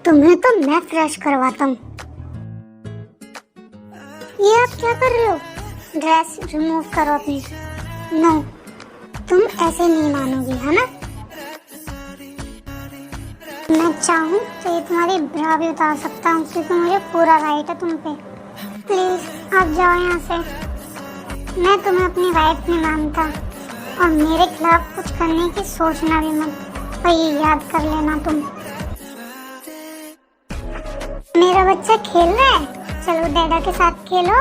तुम्हें तो मैं फ्रेश करवाता हूँ। ये आप क्या कर रहे हो? ड्रेस रिमूव करो अपनी। नो, तुम ऐसे नहीं मानोगी, है ना? मैं चाहूँ तो ये तुम्हारी ब्रा भी उतार सकता हूँ, क्योंकि मुझे पूरा राइट है तुम पे। प्लीज आप जाओ यहाँ से। मैं तुम्हें अपनी वाइफ नहीं मानता, और मेरे खिलाफ कुछ करने की सोचना भी मत। और ये याद कर लेना तुम। मेरा बच्चा खेल रहा है, चलो डैडा के साथ खेलो।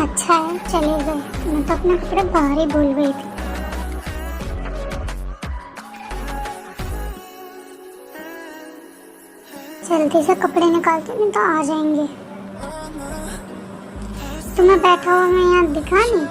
अच्छा है चले गए, मैं तो अपने कपड़े बाहर ही भूल गई थी। जल्दी से कपड़े निकालते नहीं तो आ जाएंगे। तुम्हें बैठा हुआ मैं यहाँ दिखा नहीं?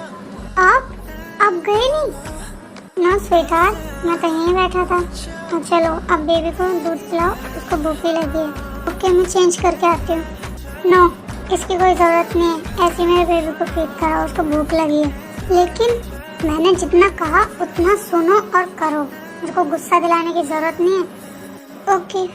आप गए नहीं ना स्वीटहार्ट? मैं तो यहीं बैठा था। और चलो अब बेबी को दूध पिलाओ, उसको भूख भी लगी है। ओके मैं चेंज करके आती हूँ। नो, इसकी कोई ज़रूरत नहीं है, ऐसे मेरे बेबी को फीड करा, उसको भूख लगी है। लेकिन मैंने जितना कहा उतना सुनो और करो, मुझको गुस्सा दिलाने की ज़रूरत नहीं है। ओके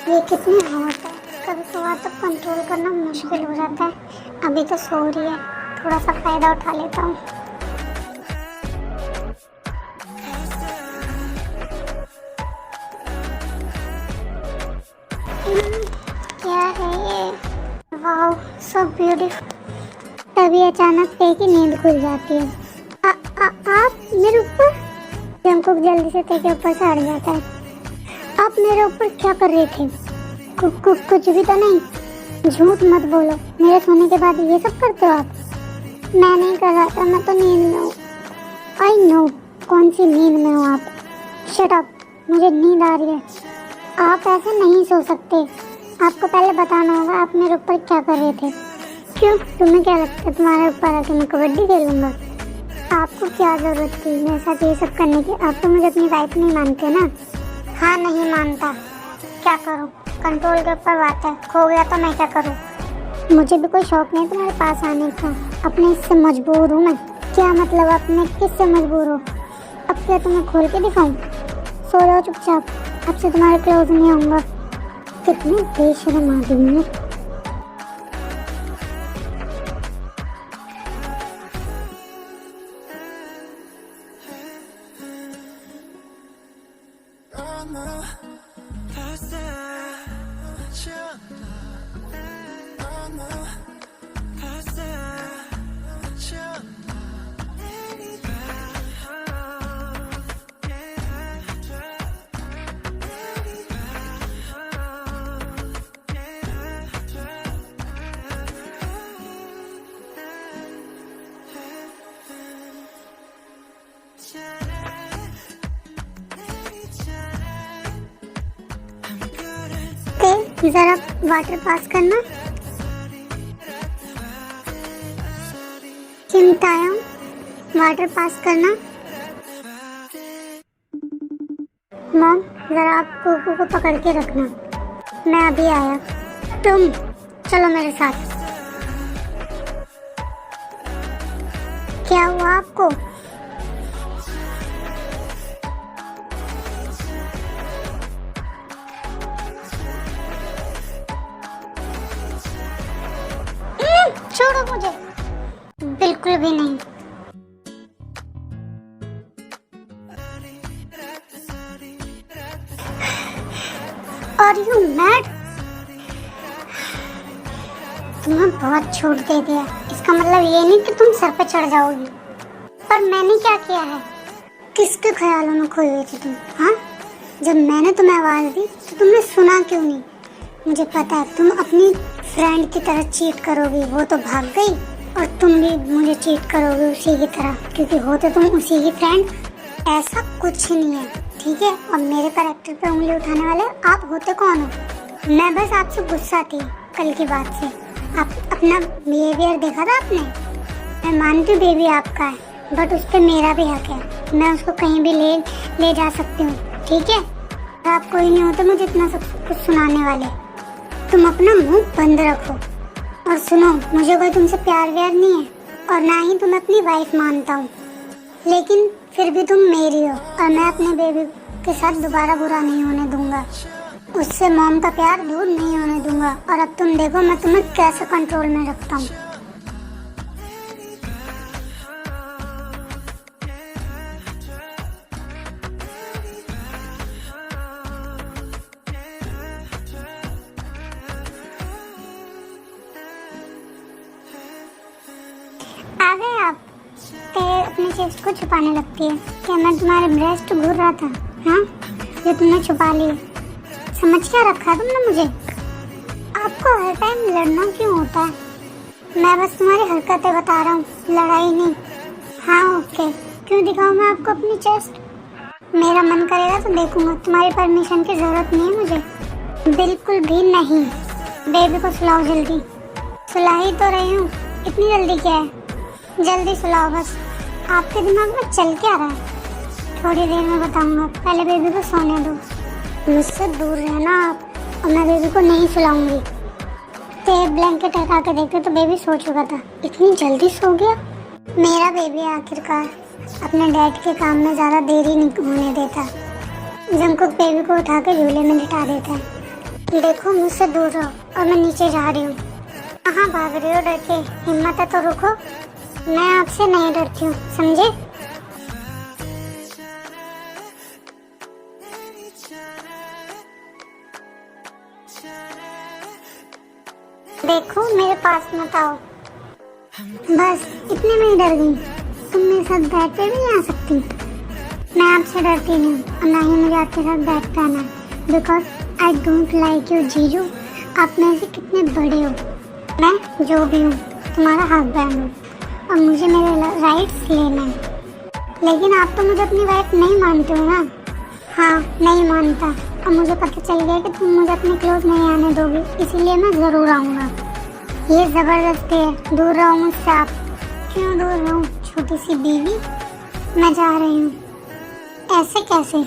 ये कितनी हॉट है, कभी कभार तो कंट्रोल करना मुश्किल हो जाता है। अभी तो सो रही है, थोड़ा सा फायदा उठा लेता हूँ। क्या है ये? Wow so beautiful. तभी अचानक पे की नींद खुल जाती है। आप मेरे ऊपर? जंकुक जल्दी से ते के ऊपर से हट जाता है। आप मेरे ऊपर क्या कर रहे थे? कुछ भी तो नहीं। झूठ मत बोलो, मेरे सोने के बाद ये सब करते हो आप? मैं नहीं कर रहा था, मैं तो नींद में हूँ। आई नो कौन सी नींद में हो आप। शट अप, मुझे नींद आ रही है। आप ऐसे नहीं सो सकते, आपको पहले बताना होगा आप मेरे ऊपर क्या कर रहे थे। क्यों, तुम्हें क्या लगता है तुम्हारे ऊपर आके मैं कबड्डी खेलूंगा? आपको क्या जरूरत थी मेरे साथ ये सब करने की? आप तो मुझे अपनी वाइफ नहीं मानते ना? हाँ नहीं मानता, क्या करूँ? कंट्रोल के ऊपर बात है, खो गया तो मैं क्या करूँ? मुझे भी कोई शौक नहीं तुम्हारे पास आने का, अपने इससे मजबूर हूँ मैं। क्या मतलब अपने किससे मजबूर हो? अब क्या तुम्हें खोल के दिखाऊं? सो जाओ चुपचाप, अब से तुम्हारे क्लोज नहीं होऊंगा। कितनी बेशर्म आदमी है। जरा वाटर पास करना। चिमटाया वाटर पास करना। मॉम जरा आप कोको को पकड़ के रखना, मैं अभी आया। तुम चलो मेरे साथ। क्या हुआ आपको? छोड़ो मुझे। बिल्कुल भी नहीं। Are you mad? तुम्हें बहुत छूट दे दिया, इसका मतलब ये नहीं कि तुम सर पे चढ़ जाओगी। पर मैंने क्या किया है? किसके ख्यालों में खोई हुई थी तुम? हाँ, जब मैंने तुम्हें आवाज दी तो तुमने सुना क्यों नहीं? मुझे पता है तुम अपनी फ्रेंड की तरह चीट करोगी, वो तो भाग गई, और तुम भी मुझे चीट करोगे उसी की तरह, क्योंकि होते तुम उसी की फ्रेंड। ऐसा कुछ नहीं है, ठीक है? और मेरे कैरेक्टर पे उंगली उठाने वाले आप होते कौन हो? मैं बस आपसे गुस्सा थी कल की बात से। आप अपना बिहेवियर देखा था आपने? मैं मानती हूँ बेबी आपका है, बट उस पर मेरा भी हक है। मैं उसको कहीं भी ले जा सकती हूँ, ठीक है? आप कोई नहीं होते मुझे इतना सब कुछ सुनाने वाले। तुम अपना मुंह बंद रखो और सुनो, मुझे कोई तुमसे प्यार व्यार नहीं है और ना ही तुम अपनी वाइफ मानता हूँ, लेकिन फिर भी तुम मेरी हो और मैं अपने बेबी के साथ दोबारा बुरा नहीं होने दूंगा। उससे मॉम का प्यार दूर नहीं होने दूंगा। और अब तुम देखो मैं तुम्हें कैसे कंट्रोल में रखता हूँ। आ गए आप? अपने चेस्ट को छुपाने लगती है। क्या मैं तुम्हारे ब्रेस्ट घूर रहा था? हाँ, ये तुमने छुपा ली। समझ क्या रखा तुमने मुझे? आपको हर टाइम लड़ना क्यों होता है? मैं बस तुम्हारी हरकतें बता रहा हूँ, लड़ाई नहीं। हाँ ओके, क्यों दिखाऊँ मैं आपको अपनी चेस्ट? मेरा मन करेगा तो देखूंगा, तुम्हारी परमिशन की जरूरत नहीं है मुझे, बिल्कुल भी नहीं। बेबी को सुलाओ जल्दी। सुला ही तो रही हूँ, इतनी जल्दी क्या है? जल्दी सुलाओ बस। आपके दिमाग में चल क्या रहा है? थोड़ी देर में बताऊंगा, पहले बेबी को सोने दो। मुझसे दूर रहना आप, और मैं बेबी को नहीं सुलाऊंगी। तो ब्लैंकेट हटा के देखते तो बेबी सो चुका था। इतनी जल्दी सो गया? मेरा बेबी आखिरकार अपने डैड के काम में ज़्यादा देरी नहीं होने देता। जंकुक बेबी को उठा के झूले में लिटा देता है। देखो मुझसे दूर रहो और मैं नीचे जा रही हूँ। कहाँ भाग रही हो डर के? हिम्मत है तो रुको, मैं आपसे नहीं डरती हूँ, समझे? देखो मेरे पास मत आओ, बस इतने में ही डर गई। तुम मेरे साथ बैठ पे भी नहीं आ सकती। मैं आपसे डरती नहीं हूँ और ना ही मुझे आपके साथ बैठना है, because I don't like you जीजू। आप मेरे से कितने बड़े हो, मैं जो भी हूँ तुम्हारा हस्बैंड हूँ और मुझे मेरे राइट्स लेना है। लेकिन आप तो मुझे अपनी वाइफ नहीं मानते हो ना? हाँ नहीं मानता। अब मुझे पता चल गया कि तुम मुझे अपने क्लोज नहीं आने दोगी, इसीलिए मैं ज़रूर आऊँगा। ये ज़बरदस्ती है, दूर रहो मुझसे आप। क्यों दूर रहूँ छोटी सी बीवी? मैं जा रही हूँ। ऐसे कैसे?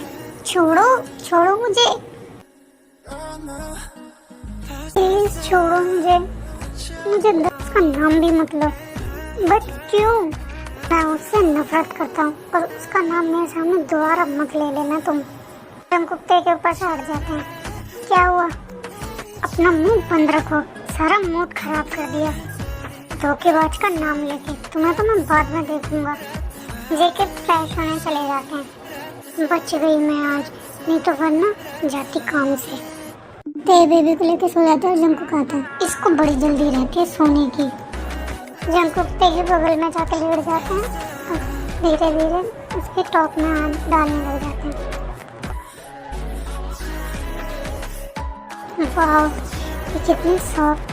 छोड़ो छोड़ो मुझे, प्लीज छोड़ो मुझे। मुझे दोस्त का नाम भी मत लो। बट क्यों? मैं उससे नफरत करता हूँ और उसका नाम मेरे सामने दोबारा मत ले लेना तुम। हम कुत्ते के ऊपर से हट जाते हैं। क्या हुआ? अपना मुंह बंद रखो, सारा मूड खराब कर दिया धोखेबाज का नाम लेके। तुम्हें तो मैं बाद में देखूंगा। जेके फ्लैश होने चले जाते हैं। बच गई मैं आज, नहीं तो वरना जाती काम से। ते बेबी को लेके सो जाता है और जंकुक आता है। इसको बड़ी जल्दी रहती है सोने की। जंकुक ते के बगल में जाके लेट जाते हैं और धीरे धीरे उसके टॉप में हाथ डालने लग जाते हैं। वाह, ये कितनी soft.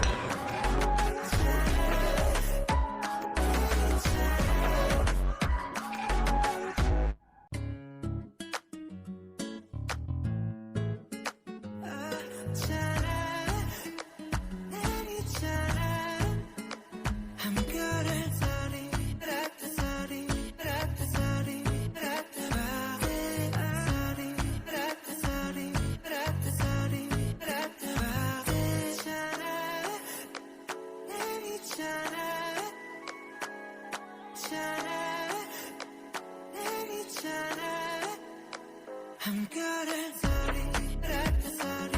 I'm good at sorry.